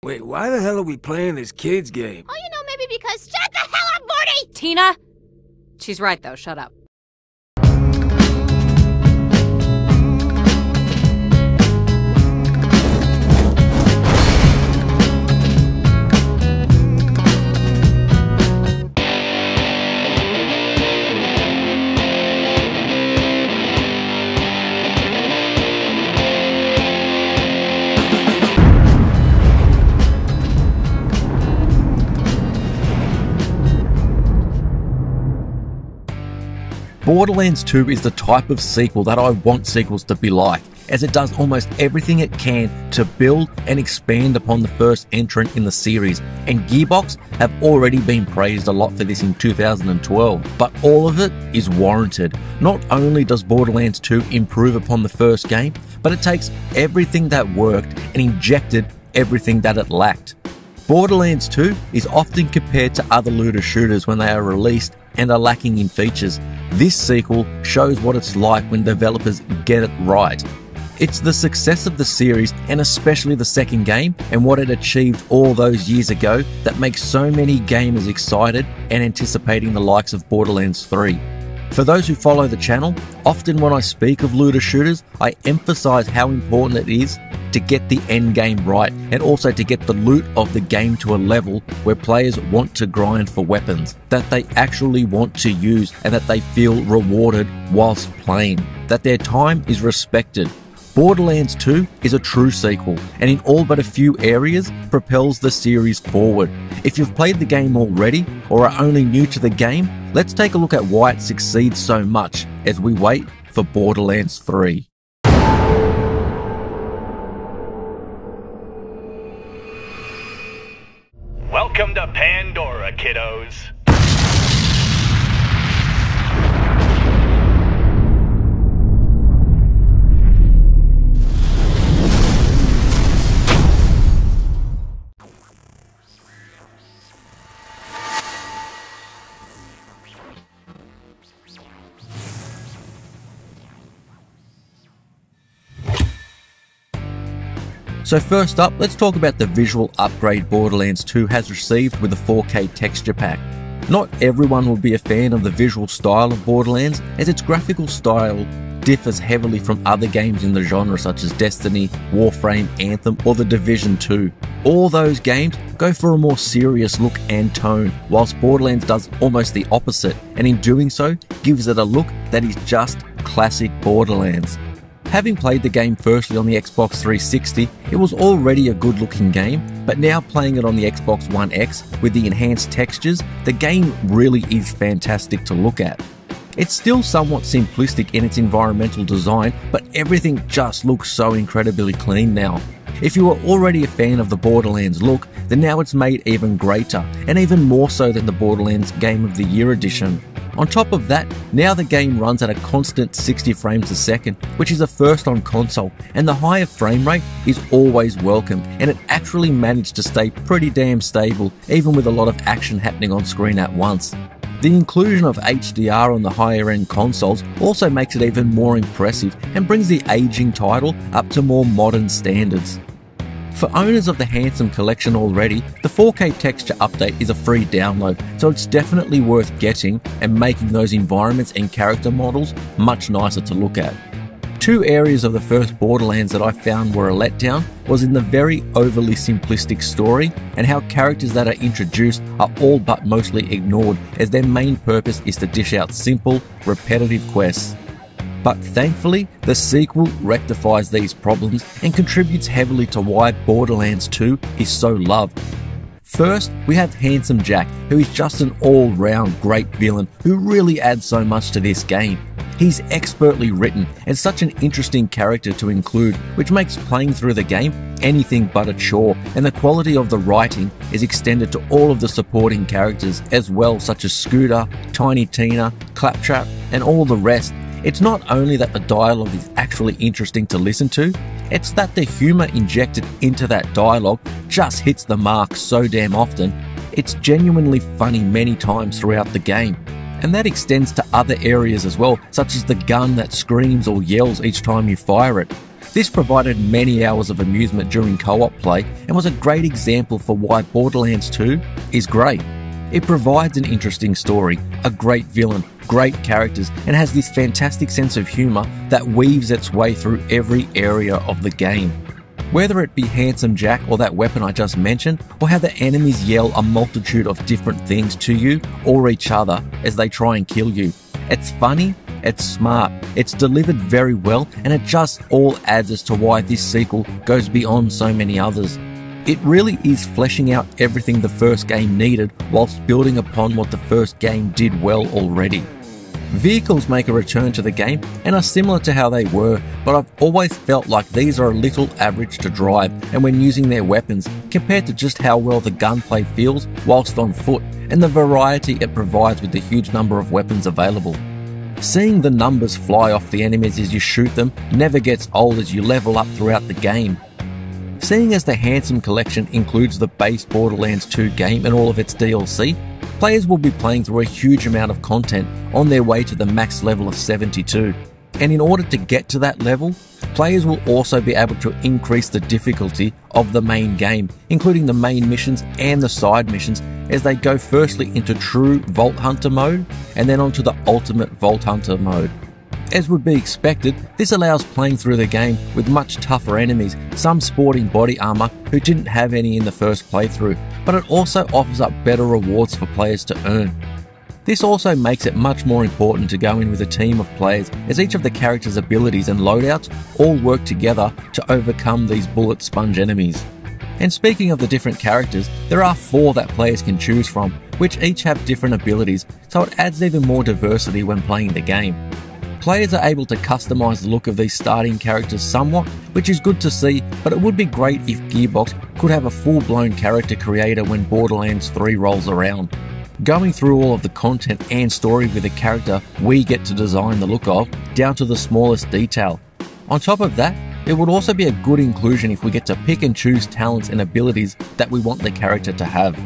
Wait, why the hell are we playing this kids game? Oh, you know, maybe because... Shut the hell up, Morty! Tina? She's right, though. Shut up. Borderlands 2 is the type of sequel that I want sequels to be like, as it does almost everything it can to build and expand upon the first entrant in the series, and Gearbox have already been praised a lot for this in 2012, but all of it is warranted. Not only does Borderlands 2 improve upon the first game, but it takes everything that worked and injected everything that it lacked. Borderlands 2 is often compared to other looter shooters when they are released and are lacking in features. This sequel shows what it's like when developers get it right. It's the success of the series, and especially the second game, and what it achieved all those years ago, that makes so many gamers excited and anticipating the likes of Borderlands 3. For those who follow the channel, often when I speak of looter shooters, I emphasize how important it is to get the end game right, and also to get the loot of the game to a level where players want to grind for weapons that they actually want to use, and that they feel rewarded whilst playing, that their time is respected. Borderlands 2 is a true sequel, and in all but a few areas propels the series forward. If you've played the game already, or are only new to the game, let's take a look at why it succeeds so much as we wait for Borderlands 3. Welcome to Pandora, kiddos. So first up, let's talk about the visual upgrade Borderlands 2 has received with the 4K texture pack. Not everyone will be a fan of the visual style of Borderlands, as its graphical style differs heavily from other games in the genre such as Destiny, Warframe, Anthem, or The Division 2. All those games go for a more serious look and tone, whilst Borderlands does almost the opposite, and in doing so, gives it a look that is just classic Borderlands. Having played the game firstly on the Xbox 360, it was already a good looking game, but now playing it on the Xbox One X with the enhanced textures, the game really is fantastic to look at. It's still somewhat simplistic in its environmental design, but everything just looks so incredibly clean now. If you were already a fan of the Borderlands look, then now it's made even greater, and even more so than the Borderlands Game of the Year edition. On top of that, now the game runs at a constant 60 frames a second, which is a first on console, and the higher frame rate is always welcome, and it actually managed to stay pretty damn stable, even with a lot of action happening on screen at once. The inclusion of HDR on the higher end consoles also makes it even more impressive, and brings the aging title up to more modern standards. For owners of the Anthem collection already, the 4K texture update is a free download, so it's definitely worth getting and making those environments and character models much nicer to look at. Two areas of the first Borderlands that I found were a letdown was in the very overly simplistic story, and how characters that are introduced are all but mostly ignored, as their main purpose is to dish out simple, repetitive quests. But thankfully, the sequel rectifies these problems and contributes heavily to why Borderlands 2 is so loved. First, we have Handsome Jack, who is just an all-round great villain who really adds so much to this game. He's expertly written and such an interesting character to include, which makes playing through the game anything but a chore, and the quality of the writing is extended to all of the supporting characters as well, such as Scooter, Tiny Tina, Claptrap, and all the rest. It's not only that the dialogue is actually interesting to listen to, it's that the humour injected into that dialogue just hits the mark so damn often. It's genuinely funny many times throughout the game. And that extends to other areas as well, such as the gun that screams or yells each time you fire it. This provided many hours of amusement during co-op play and was a great example for why Borderlands 2 is great. It provides an interesting story, a great villain, great characters, and has this fantastic sense of humour that weaves its way through every area of the game. Whether it be Handsome Jack or that weapon I just mentioned, or how the enemies yell a multitude of different things to you or each other as they try and kill you. It's funny, it's smart, it's delivered very well, and it just all adds as to why this sequel goes beyond so many others. It really is fleshing out everything the first game needed whilst building upon what the first game did well already. Vehicles make a return to the game and are similar to how they were, but I've always felt like these are a little average to drive and when using their weapons compared to just how well the gunplay feels whilst on foot and the variety it provides with the huge number of weapons available. Seeing the numbers fly off the enemies as you shoot them never gets old as you level up throughout the game. Seeing as the Handsome Collection includes the base Borderlands 2 game and all of its DLC, players will be playing through a huge amount of content on their way to the max level of 72. And in order to get to that level, players will also be able to increase the difficulty of the main game, including the main missions and the side missions, as they go firstly into true Vault Hunter mode and then onto the ultimate Vault Hunter mode. As would be expected, this allows playing through the game with much tougher enemies, some sporting body armor who didn't have any in the first playthrough, but it also offers up better rewards for players to earn. This also makes it much more important to go in with a team of players, as each of the characters' abilities and loadouts all work together to overcome these bullet sponge enemies. And speaking of the different characters, there are 4 that players can choose from, which each have different abilities, so it adds even more diversity when playing the game. Players are able to customise the look of these starting characters somewhat, which is good to see, but it would be great if Gearbox could have a full-blown character creator when Borderlands 3 rolls around. Going through all of the content and story with a character we get to design the look of, down to the smallest detail. On top of that, it would also be a good inclusion if we get to pick and choose talents and abilities that we want the character to have.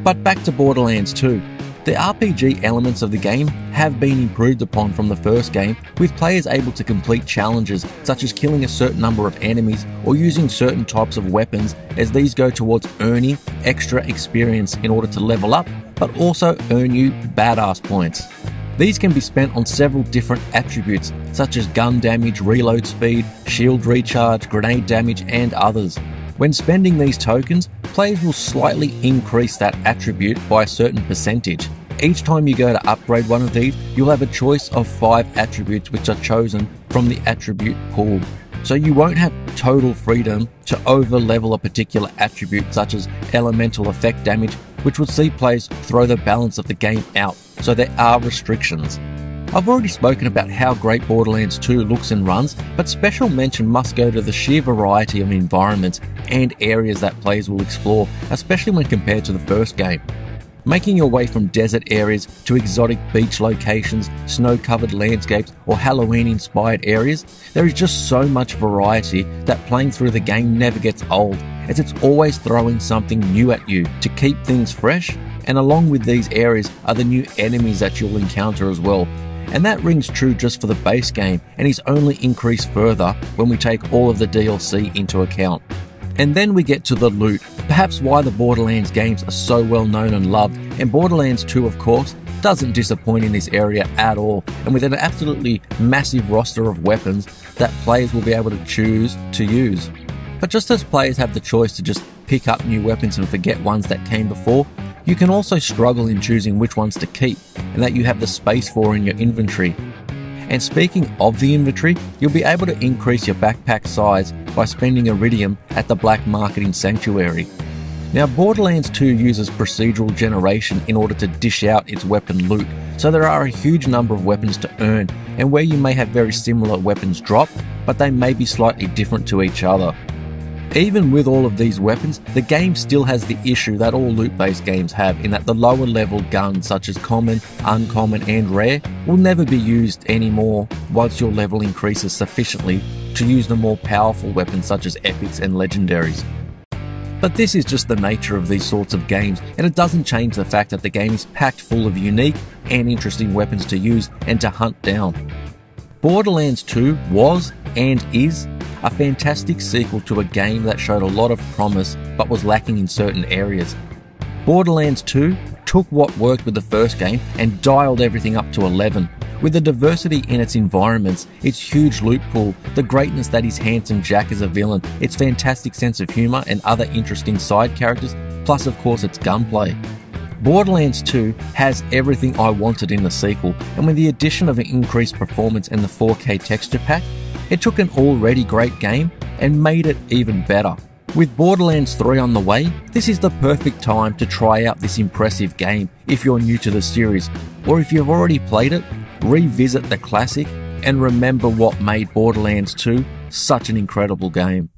But back to Borderlands 2. The RPG elements of the game have been improved upon from the first game, with players able to complete challenges such as killing a certain number of enemies or using certain types of weapons, as these go towards earning extra experience in order to level up, but also earn you badass points. These can be spent on several different attributes such as gun damage, reload speed, shield recharge, grenade damage, and others. When spending these tokens, players will slightly increase that attribute by a certain percentage. Each time you go to upgrade one of these, you'll have a choice of 5 attributes which are chosen from the attribute pool. So you won't have total freedom to over-level a particular attribute such as elemental effect damage, which would see players throw the balance of the game out, so there are restrictions. I've already spoken about how great Borderlands 2 looks and runs, but special mention must go to the sheer variety of environments and areas that players will explore, especially when compared to the first game. Making your way from desert areas to exotic beach locations, snow-covered landscapes, or Halloween-inspired areas, there is just so much variety that playing through the game never gets old, as it's always throwing something new at you to keep things fresh, and along with these areas are the new enemies that you'll encounter as well. And that rings true just for the base game, and is only increased further when we take all of the DLC into account. And then we get to the loot, perhaps why the Borderlands games are so well known and loved, and Borderlands 2 of course doesn't disappoint in this area at all, and with an absolutely massive roster of weapons that players will be able to choose to use. But just as players have the choice to just pick up new weapons and forget ones that came before, you can also struggle in choosing which ones to keep, and that you have the space for in your inventory. And speaking of the inventory, you'll be able to increase your backpack size by spending Iridium at the black market in Sanctuary. Now, Borderlands 2 uses procedural generation in order to dish out its weapon loot, so there are a huge number of weapons to earn, and where you may have very similar weapons drop, but they may be slightly different to each other. Even with all of these weapons, the game still has the issue that all loot-based games have, in that the lower level guns such as common, uncommon and rare will never be used anymore once your level increases sufficiently to use the more powerful weapons such as epics and legendaries. But this is just the nature of these sorts of games, and it doesn't change the fact that the game is packed full of unique and interesting weapons to use and to hunt down. Borderlands 2 was, and is, a fantastic sequel to a game that showed a lot of promise but was lacking in certain areas. Borderlands 2 took what worked with the first game and dialed everything up to 11. With the diversity in its environments, its huge loot pool, the greatness that is Handsome Jack as a villain, its fantastic sense of humour and other interesting side characters, plus of course its gunplay. Borderlands 2 has everything I wanted in the sequel, and with the addition of an increased performance and the 4K texture pack, it took an already great game and made it even better. With Borderlands 3 on the way, this is the perfect time to try out this impressive game if you're new to the series, or if you've already played it, revisit the classic and remember what made Borderlands 2 such an incredible game.